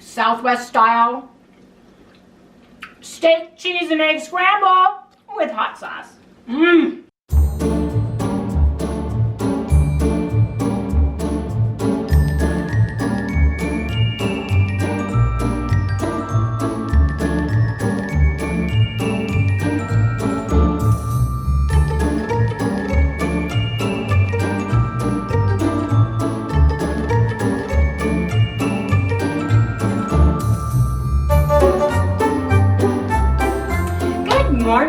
Southwest style steak, cheese, and egg scramble with hot sauce.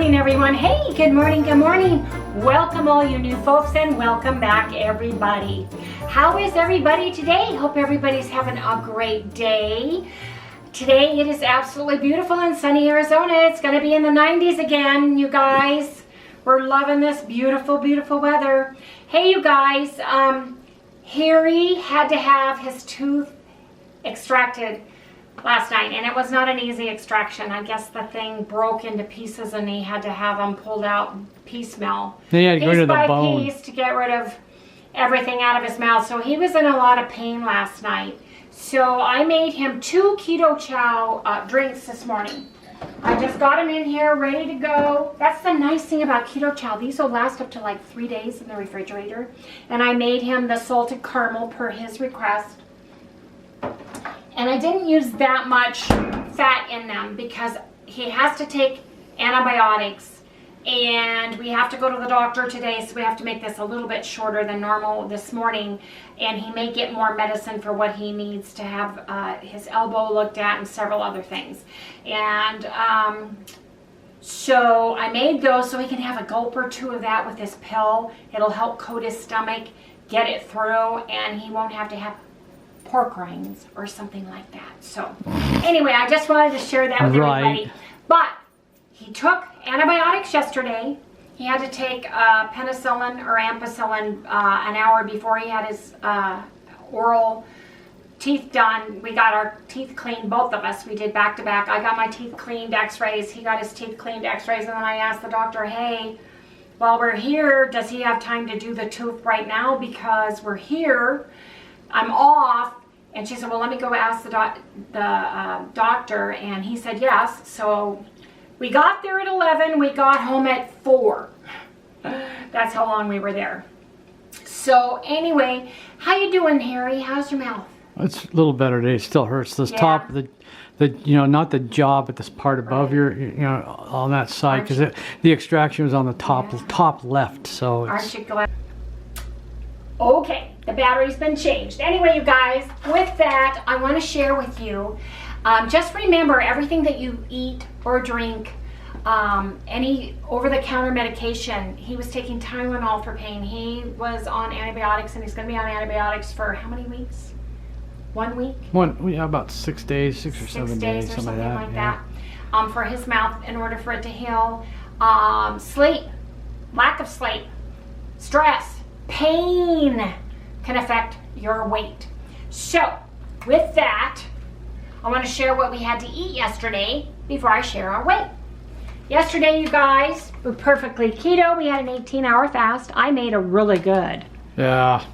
Everyone, hey, good morning, good morning. Welcome all you new folks and welcome back everybody. How is everybody today? Hope everybody's having a great day. Today it is absolutely beautiful in sunny Arizona. It's going to be in the 90s again, you guys. We're loving this beautiful, beautiful weather. Hey, you guys, Harry had to have his tooth extracted last night, and it was not an easy extraction. I guess the thing broke into pieces and he had to have them pulled out piecemeal. Then he had to go to the bone. Piece to get rid of everything out of his mouth. So he was in a lot of pain last night. So I made him 2 keto chow drinks this morning. I just got them in here ready to go. That's the nice thing about keto chow. These will last up to like 3 days in the refrigerator. And I made him the salted caramel per his request. And I didn't use that much fat in them because he has to take antibiotics and we have to go to the doctor today, so we have to make this a little bit shorter than normal this morning, and he may get more medicine for what he needs to have his elbow looked at and several other things. And so I made those so he can have a gulp or 2 of that with this pill. It'll help coat his stomach, get it through, and he won't have to have pork rinds or something like that. So anyway, I just wanted to share that with everybody. But he took antibiotics yesterday. He had to take penicillin or ampicillin an hour before he had his oral teeth done. We got our teeth cleaned, both of us. We did back to back. I got my teeth cleaned, x-rays. He got his teeth cleaned, x-rays. And then I asked the doctor, hey, while we're here, does he have time to do the tooth right now? Because we're here, I'm off. And she said, well, let me go ask the doctor. And he said yes. So we got there at 11. We got home at 4. That's how long we were there. So anyway, how you doing, Harry? How's your mouth? It's a little better today. It still hurts. This top, the not the jaw, but this part above your, on that side, because the extraction was on the top left. So aren't you glad? Okay, the battery's been changed. Anyway, you guys, with that, I want to share with you, just remember everything that you eat or drink, any over-the-counter medication. He was taking Tylenol for pain. He was on antibiotics, and he's going to be on antibiotics for how many weeks? 1 week? About 6 days, 6 or 7 days, something like that. For his mouth, in order for it to heal. Sleep, lack of sleep, stress, pain can affect your weight. So with that, I want to share what we had to eat yesterday before I share our weight. Yesterday, you guys, we're perfectly keto. We had an 18-hour fast. I made a really good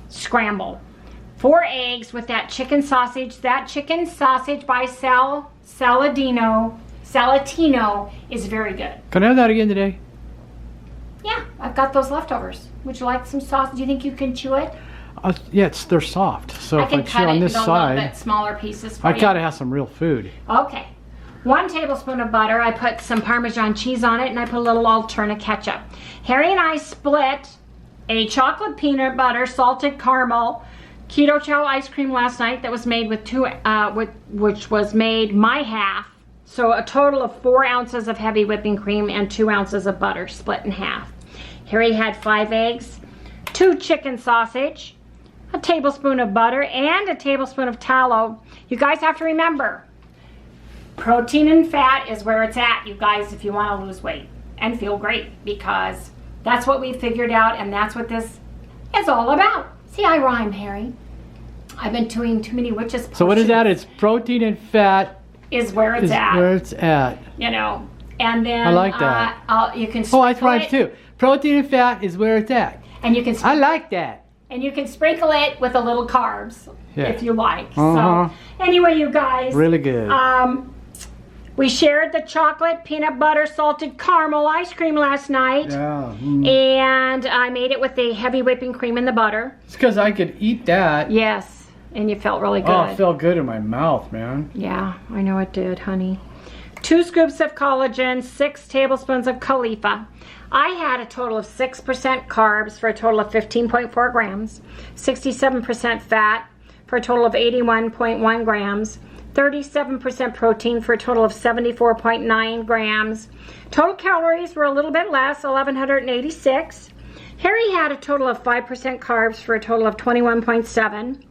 scramble. 4 eggs with that chicken sausage. That chicken sausage by Saladino is very good. Can I have that again today? Yeah, I've got those leftovers. Would you like some sausage? Do you think you can chew it? Yeah, they're soft. So I if I chew on this side, a little bit smaller pieces for I gotta have some real food. Okay. 1 tablespoon of butter. I put some Parmesan cheese on it, and I put a little Alterna ketchup. Harry and I split a chocolate peanut butter salted caramel keto chow ice cream last night that was made with which was made my half. So a total of 4 ounces of heavy whipping cream and 2 ounces of butter split in half. Harry had 5 eggs, 2 chicken sausage, a tablespoon of butter, and a tablespoon of tallow. You guys have to remember, protein and fat is where it's at, you guys, if you want to lose weight and feel great, because that's what we figured out, and that's what this is all about. See, I rhyme, Harry. I've been doing too many witches potions. So what is that? It's protein and fat is where it's at. Where it's at. You know, and then I like that. You can. Oh, I rhymes too. Protein and fat is where it's at. And you can I like that. and you can sprinkle it with a little carbs if you like. Uh-huh. So anyway, you guys, Really good. we shared the chocolate peanut butter salted caramel ice cream last night. Yeah. And I made it with the heavy whipping cream and the butter. It's because I could eat that. Yes, and you felt really good. Oh, it felt good in my mouth, man. Yeah, I know it did, honey. 2 scoops of collagen, 6 tablespoons of Khalifa. I had a total of 6% carbs for a total of 15.4 grams, 67% fat for a total of 81.1 grams, 37% protein for a total of 74.9 grams. Total calories were a little bit less, 1,186. Harry had a total of 5% carbs for a total of 21.7.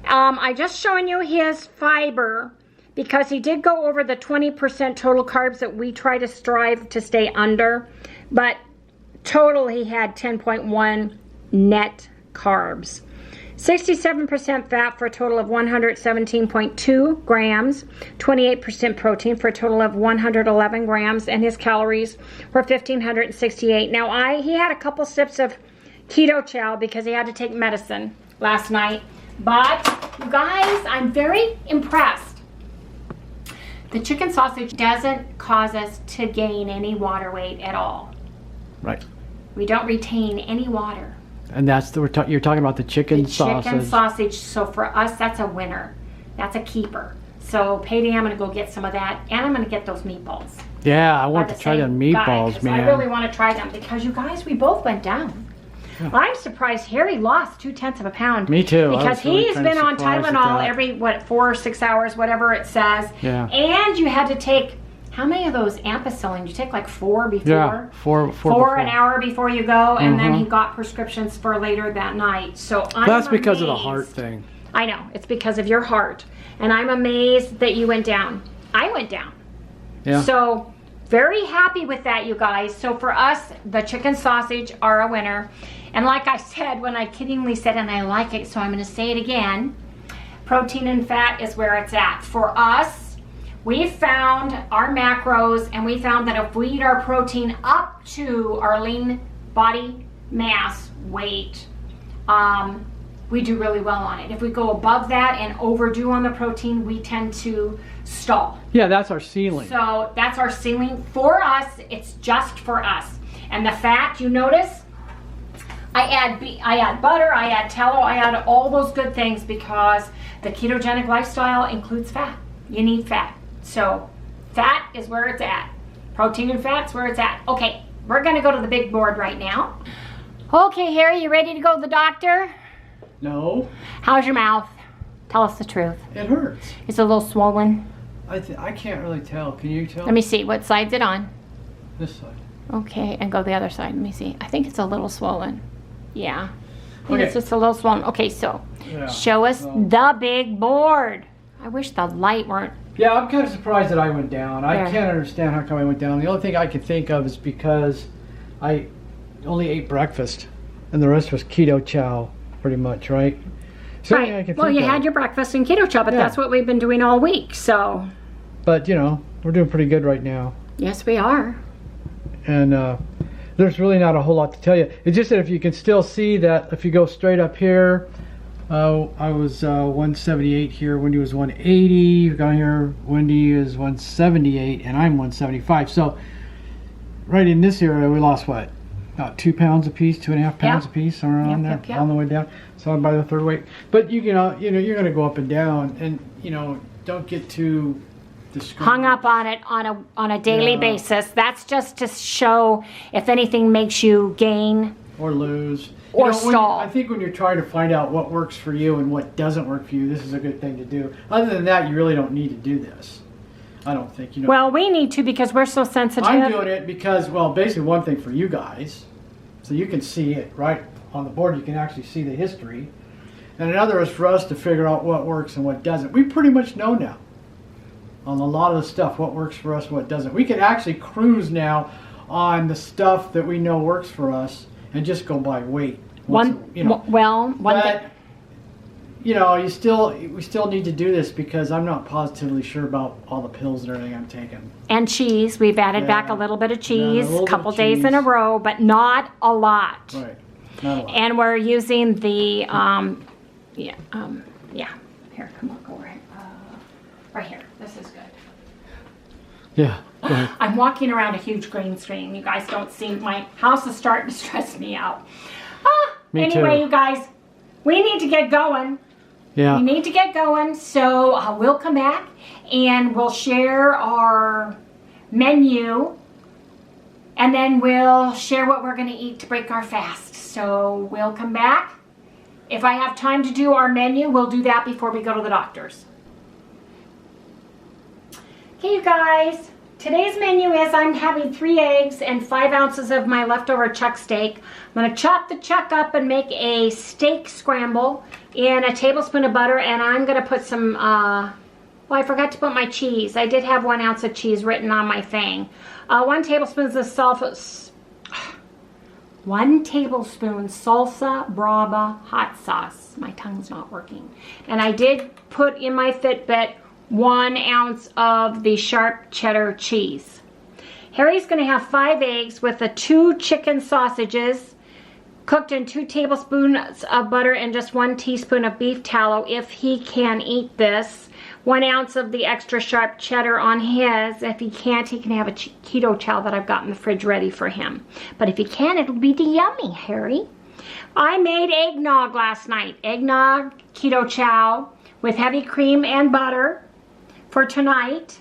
I just showing you his fiber because he did go over the 20% total carbs that we try to strive to stay under, but total he had 10.1 net carbs. 67% fat for a total of 117.2 grams, 28% protein for a total of 111 grams, and his calories were 1,568. Now he had a couple sips of keto chow because he had to take medicine last night, but you guys, I'm very impressed. The chicken sausage doesn't cause us to gain any water weight at all. Right. We don't retain any water. And that's you're talking about the chicken sausage. Chicken sausage. So for us, that's a winner. That's a keeper. So payday, I'm going to go get some of that, and I'm going to get those meatballs. Yeah, I want to try the meatballs, man. I really want to try them because you guys, we both went down. Yeah. I'm surprised Harry lost 0.2 of a pound. Me too. Because he's been on Tylenol every 4 or 6 hours, whatever it says. Yeah. And you had to take. How many of those ampicillin? You take like 4 before? Yeah, four before. An hour before you go, and then he got prescriptions for later that night. So that's because of the heart thing. I know. It's because of your heart. And I'm amazed that you went down. I went down. Yeah. So very happy with that, you guys. So for us, the chicken sausage are a winner. And like I said, when I kiddingly said, and I like it, so I'm going to say it again, protein and fat is where it's at. For us, we found our macros, and we found that if we eat our protein up to our lean body mass weight, we do really well on it. If we go above that and overdo on the protein, we tend to stall. Yeah, that's our ceiling. So that's our ceiling. For us, it's just for us. And the fat, you notice, I add butter, I add tallow, I add all those good things because the ketogenic lifestyle includes fat. You need fat. So fat is where it's at. Protein and fat's where it's at. Okay, we're gonna go to the big board right now. Okay, Harry, you ready to go to the doctor? No. How's your mouth? Tell us the truth. It hurts. It's a little swollen. I can't really tell. Can you tell? Let me see. What side's it on? This side. Okay, and go the other side. Let me see. I think it's a little swollen. Yeah. Okay. It's just a little swollen. Okay, so show us the big board. I wish the light weren't. Yeah, I'm kind of surprised that I went down. I can't understand how come I went down. The only thing I can think of is because I only ate breakfast and the rest was keto chow, pretty much, right? So right. Well, you had your breakfast and keto chow, but that's what we've been doing all week, so. But, you know, we're doing pretty good right now. Yes, we are. And there's really not a whole lot to tell you. It's just that if you can still see that if you go straight up here, I was 178 here, Wendy was 180, down here Wendy is 178, and I'm 175. So right in this area we lost what? About 2 pounds a piece, 2.5 pounds a piece, somewhere around there, on the way down. So I'm by the third weight. But you know, you're going to go up and down, and you know, don't get too hung up on it on a daily basis. That's just to show if anything makes you gain or lose or stall. I think when you're trying to find out what works for you and what doesn't work for you, this is a good thing to do. Other than that, you really don't need to do this. I don't think, you know. Well, we need to because we're so sensitive. I'm doing it because, well, basically one thing for you guys, so you can see it right on the board. You can actually see the history. And another is for us to figure out what works and what doesn't. We pretty much know now on a lot of the stuff what works for us and what doesn't. We can actually cruise now on the stuff that we know works for us and just go by weight. You know, we still need to do this because I'm not positively sure about all the pills and everything I'm taking. And cheese. We've added back a little bit of cheese, a couple days in a row, but not a lot. Right. Not a lot. And we're using the, yeah, here, come on, go right, right here. This is good. Yeah, go ahead. I'm walking around a huge green screen. You guys don't see, my house is starting to stress me out. Me Anyway, too. you guys, we need to get going. Yeah. We need to get going, so we'll come back and we'll share our menu, and then we'll share what we're going to eat to break our fast. So we'll come back. If I have time to do our menu, we'll do that before we go to the doctor's. Okay, you guys, today's menu is I'm having 3 eggs and 5 ounces of my leftover chuck steak. I'm going to chop the chuck up and make a steak scramble in a tablespoon of butter, and I'm going to put some, well, I forgot to put my cheese. I did have 1 ounce of cheese written on my thing. 1 tablespoon of salsa, 1 tablespoon salsa brava hot sauce. My tongue's not working. And I did put in my Fitbit 1 ounce of the sharp cheddar cheese. Harry's going to have 5 eggs with the 2 chicken sausages cooked in 2 tablespoons of butter and just 1 teaspoon of beef tallow if he can eat this. 1 ounce of the extra sharp cheddar on his. If he can't, he can have a keto chow that I've got in the fridge ready for him. But if he can, it'll be yummy, Harry. I made eggnog last night. Eggnog keto chow with heavy cream and butter for tonight.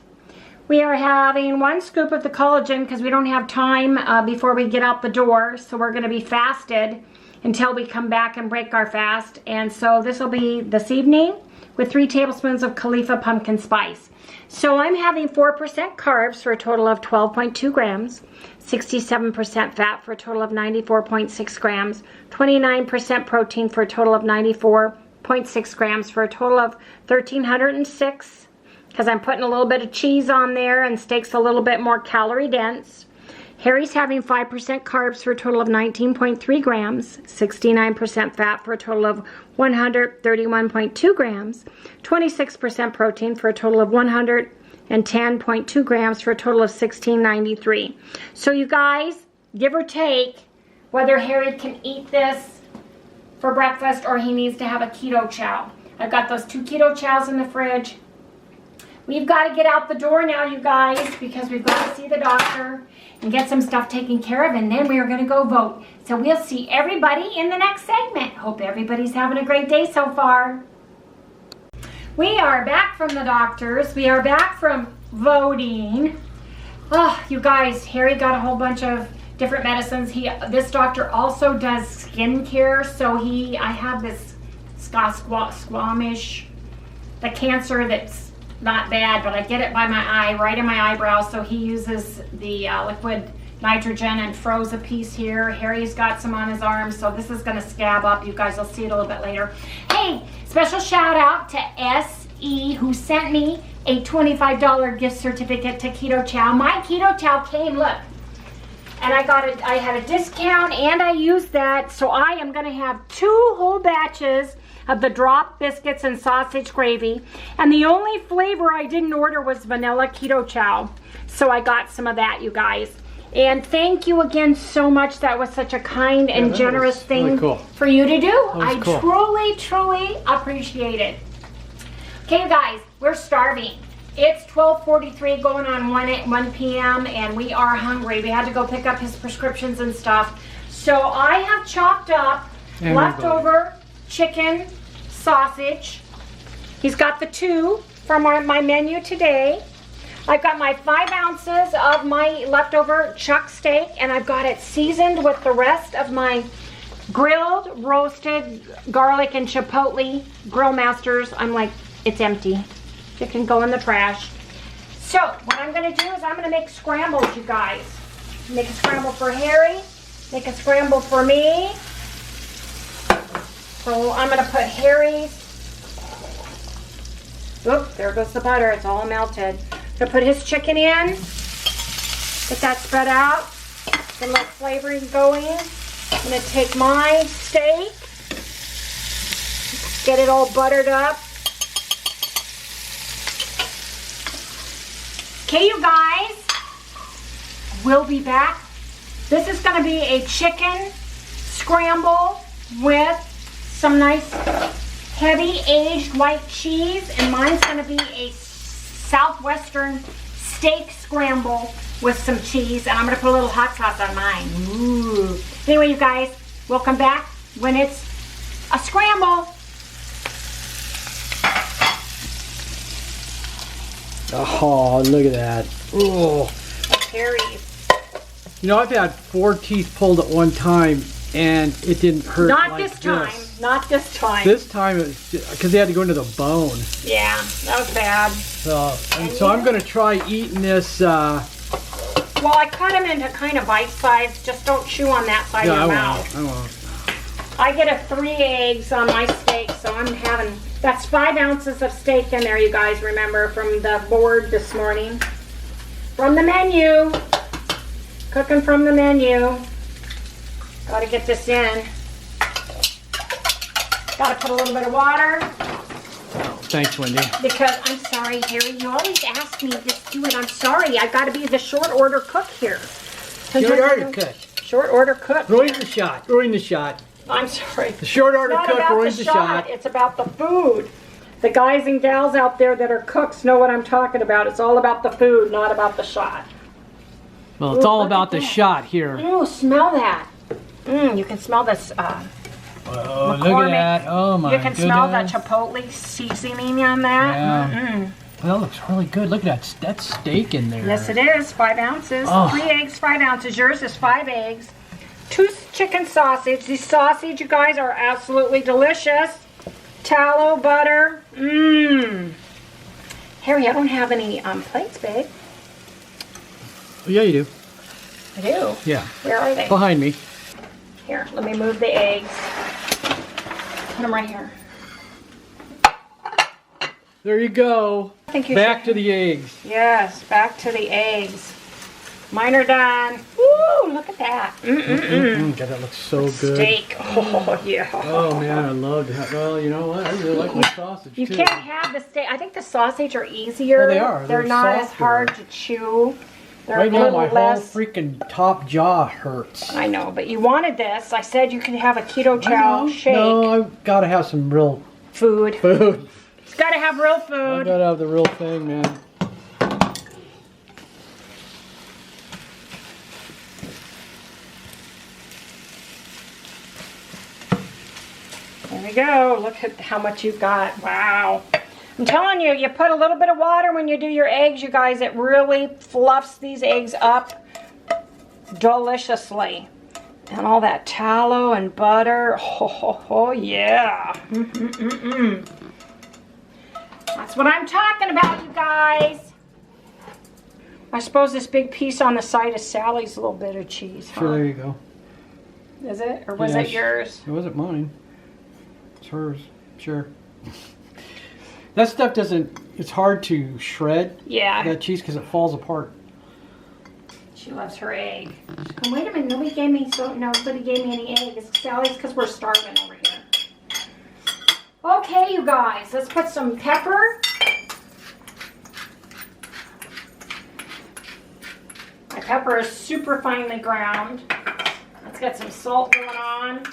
We are having 1 scoop of the collagen because we don't have time before we get out the door. So we're going to be fasted until we come back and break our fast. And so this will be this evening with 3 tablespoons of Khalifa pumpkin spice. So I'm having 4% carbs for a total of 12.2 grams, 67% fat for a total of 94.6 grams, 29% protein for a total of 94.6 grams for a total of 1,306. Because I'm putting a little bit of cheese on there, and steak's a little bit more calorie dense. Harry's having 5% carbs for a total of 19.3 grams, 69% fat for a total of 131.2 grams, 26% protein for a total of 110.2 grams for a total of 1693. So you guys, give or take, whether Harry can eat this for breakfast or he needs to have a keto chow. I've got those 2 keto chows in the fridge. We've got to get out the door now, you guys, because we've got to see the doctor and get some stuff taken care of, and then we are going to go vote. So we'll see everybody in the next segment. Hope everybody's having a great day so far. We are back from the doctor's. We are back from voting. Oh, you guys, Harry got a whole bunch of different medicines. This doctor also does skincare, so I have this squamish, the cancer that's not bad, but I get it by my eye, right in my eyebrow. So he uses the liquid nitrogen and froze a piece here. Harry's got some on his arm, so this is going to scab up. You guys will see it a little bit later. Hey, special shout out to SE who sent me a $25 gift certificate to Keto Chow. My Keto Chow came, look, and I got it. I had a discount and I used that, so I am going to have 2 whole batches of the drop biscuits and sausage gravy, and the only flavor I didn't order was vanilla keto chow, so I got some of that, you guys. And thank you again so much. That was such a kind and generous thing really cool for you to do. I cool. truly appreciate it. Okay, you guys, we're starving. It's 12:43 going on 1 p.m. and we are hungry. We had to go pick up his prescriptions and stuff. So I have chopped up leftover chicken sausage. He's got the 2 from my menu today. I've got my 5 ounces of my leftover chuck steak, and I've got it seasoned with the rest of my grilled, roasted garlic and chipotle Grill Masters. I'm like, it's empty. It can go in the trash. So what I'm going to do is I'm going to make scrambles, you guys. Make a scramble for Harry. Make a scramble for me. So I'm going to put Harry's, oop, there goes the butter, it's all melted. I'm going to put his chicken in, get that spread out, get a little flavoring going. I'm going to take my steak, get it all buttered up. Okay, you guys, we'll be back. This is going to be a chicken scramble with some nice heavy aged white cheese, and mine's gonna be a southwestern steak scramble with some cheese, and I'm gonna put a little hot sauce on mine. Ooh. Anyway, you guys, we'll come back when it's a scramble. Oh, look at that. Oh. Harry. You know, I've had 4 teeth pulled at one time, and it didn't hurt. Not like this time. Not this time. This time, it was because they had to go into the bone. Yeah, that was bad. So I'm going to try eating this. Well, I cut them into kind of bite size. Just don't chew on that side of your mouth. I won't. I get a 3 eggs on my steak, so I'm having, that's 5 ounces of steak in there, you guys remember from the board this morning. From the menu. Cooking from the menu. Gotta get this in. Gotta put a little bit of water. Thanks, Wendy. Because, I'm sorry, Harry, you always ask me to do it. I'm sorry, I gotta be the short order cook here. Short order cook. Short order cook. Ruin the shot. Ruin the shot. I'm sorry. The short order cook ruins the shot. It's about the food. The guys and gals out there that are cooks know what I'm talking about. It's all about the food, not about the shot. Well, it's all about the shot here. Ooh, smell that. You can smell this. Oh, look at that. Oh my goodness. You can smell the chipotle seasoning on that. Yeah. Well, that looks really good. Look at that. That's steak in there. Yes, it is. 5 ounces. Oh. 3 eggs, 5 ounces. Yours is 5 eggs. 2 chicken sausage. These sausage, you guys, are absolutely delicious. Tallow, butter. Mmm. Harry, I don't have any plates, babe. Yeah, you do. I do? Yeah. Where are they? Behind me. Here, let me move the eggs. Put them right here. There you go. I think you back should. to the eggs. Yes, back to the eggs. Mine are done. Woo, look at that. God, that looks so good. Steak. Oh, yeah. Oh, man, I love that. Well, you know what? I really like my sausage, You too. can't have the steak. I think the sausage are easier. Well, they are. They're not as softer. hard to chew. They're Right a now, little my less. whole freaking top jaw hurts. I know, but you wanted this. I said you can have a keto chow shake. No, I've got to have some real Food. food. It's got to have real I've food. got to have the real thing, man. There we go. Look at how much you've got. Wow. I'm telling you, you put a little bit of water when you do your eggs, you guys. It really fluffs these eggs up deliciously. And all that tallow and butter. Oh yeah. That's what I'm talking about, you guys. I suppose this big piece on the side is Sally's little bit of cheese. Huh? Sure, there you go. Is it? Or was it yours? It wasn't mine. It's hers. Sure. That stuff doesn't, it's hard to shred. Yeah. That cheese because it falls apart. She loves her egg. Oh, wait a minute, nobody gave me any eggs. Sally's because we're starving over here. Okay, you guys, let's put some pepper. My pepper is super finely ground. Let's get some salt going on.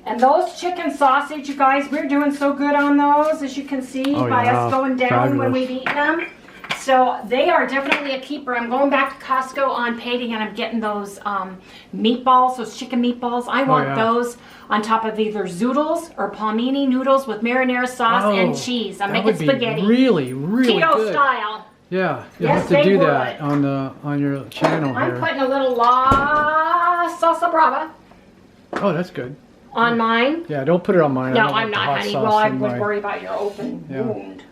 And those chicken sausage, you guys, we're doing so good on those, as you can see, by us going down when we've eaten them. So they are definitely a keeper. I'm going back to Costco on payday and I'm getting those meatballs, those chicken meatballs. I want those on top of either zoodles or palmini noodles with marinara sauce and cheese. I'm making spaghetti. Really, really keto good. style. Yeah, you'll have to do that on your channel here. I'm putting a little La Salsa Brava. Oh, that's good. On mine. Yeah, don't put it on mine. No, I'm not, honey. Well, I would worry about your open wound.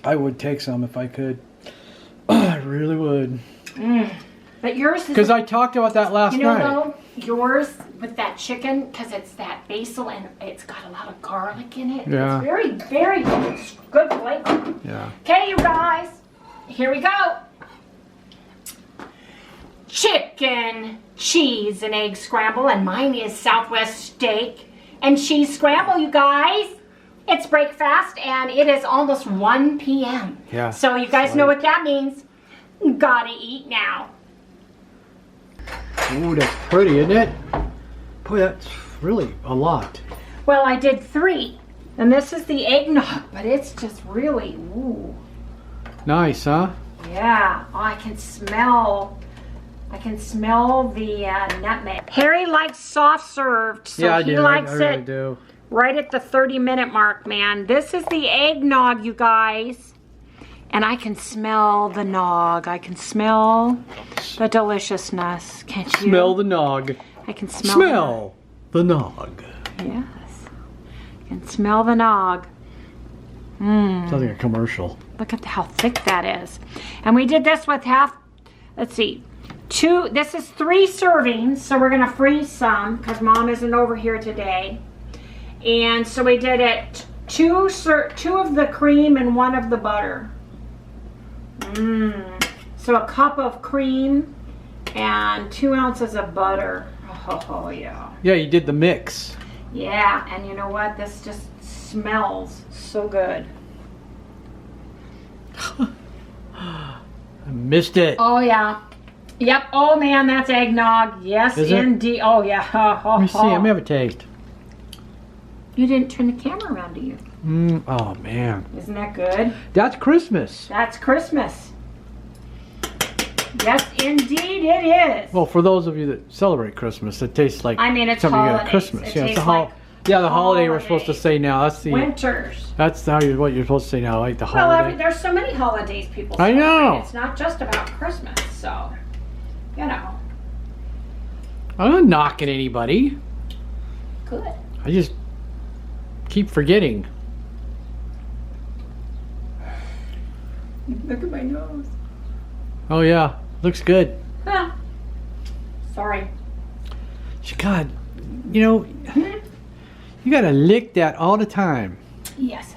I would take some if I could. I really would. But yours is... Because I talked about that last night. You know, though, yours with that chicken, because it's that basil and it's got a lot of garlic in it. Yeah. It's very, very good. It's good flavor. Yeah. Okay, you guys. Here we go. Chicken, cheese, and egg scramble. And mine is Southwest steak and cheese scramble, you guys. It's breakfast and it is almost 1 p.m. Yeah. So you guys know what that means. Gotta eat now. Ooh, that's pretty, isn't it? Boy, that's really a lot. Well, I did 3. And this is the eggnog, but it's just really, ooh. Nice, huh? Yeah. Oh, I can smell the nutmeg. Harry likes soft served, so yeah, I he do. likes I it really do. right at the 30-minute mark, man. This is the eggnog, you guys. And I can smell the nog. I can smell the deliciousness. Can't you? Smell the nog. I can smell the nog. Yes. I can smell the nog. Sounds like a commercial. Look at how thick that is. And we did this with let's see, 2, this is 3 servings, so we're gonna freeze some because Mom isn't over here today. And so we did it 2 of the cream and 1 of the butter. So a cup of cream and 2 ounces of butter. Oh yeah. Yeah, you did the mix. Yeah, and you know what? This just smells so good. I missed it. Oh yeah. Yep. Oh man, that's eggnog. Yes, Is it? indeed. Oh yeah. Let me see. Let me have a taste. You didn't turn the camera around, do you? Oh man. Isn't that good? That's Christmas. That's Christmas. Yes, indeed it is. Well, for those of you that celebrate Christmas, it tastes like I mean, it's something you got at holidays. Christmas. It Yeah, it's tastes the like yeah, the holiday we're supposed to holiday. say now. That's the Winters. That's what you're supposed to say now, like the Well, holiday. there's so many holidays people I celebrate. know. It's not just about Christmas, so you know. I'm not knocking anybody. Good. I just keep forgetting. Look at my nose. Oh yeah, looks good. Huh. Sorry. God, you know, you gotta lick that all the time. Yes.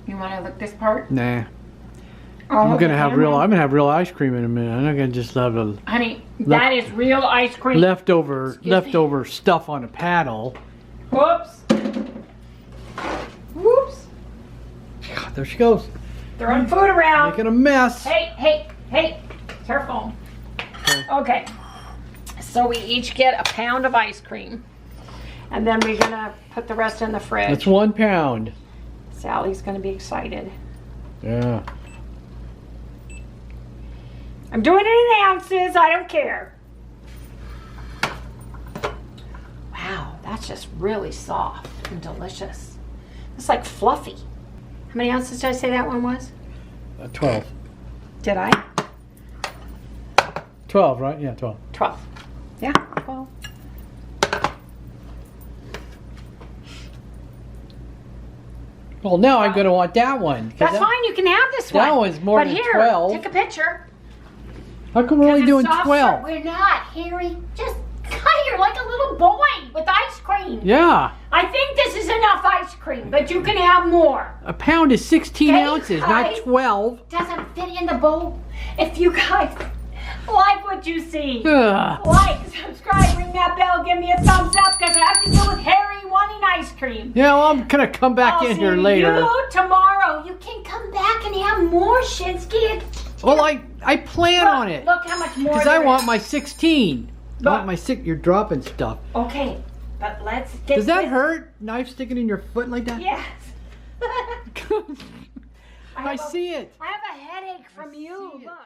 You want to lick this part? Nah. Oh, I'm gonna have real. camera? I'm gonna have real ice cream in a minute. I'm not gonna just have a Honey, that is real ice cream. leftover stuff on a paddle. Whoops. Whoops. God, there she goes, Throwing food around. making a mess. Hey. Careful. Okay. So we each get a pound of ice cream. And then we're gonna put the rest in the fridge. That's 1 pound. Sally's gonna be excited. Yeah. I'm doing it in ounces, I don't care. Wow, that's just really soft and delicious. It's like fluffy. How many ounces did I say that one was? 12. Did I? 12, right? Yeah, 12. 12. Yeah, 12. Well, now I'm gonna want that one. 'Cause That's fine, you can have this one. that one's more but than here, 12. Take a picture. How come we're only It's doing soft 12? serve. We're not, Harry. Just, you're like a little boy with ice cream. Yeah. I think this is enough ice cream, but you can have more. A pound is 16 Okay, ounces, not guys. 12. Doesn't fit in the bowl. If you guys like what you see, Ugh. like, subscribe, ring that bell, give me a thumbs up, because I have to deal with Harry wanting ice cream. Yeah, well, I'm gonna come back I'll in see here later. you tomorrow. You can come back and have more Shinsky. Well, I plan on it. Look how much more Because I there want is. my 16. I Look. want my you're dropping stuff. Okay, but let's get Does that this- hurt? Knife sticking in your foot like that? Yes. I see it. I have a headache from you. see it. Look.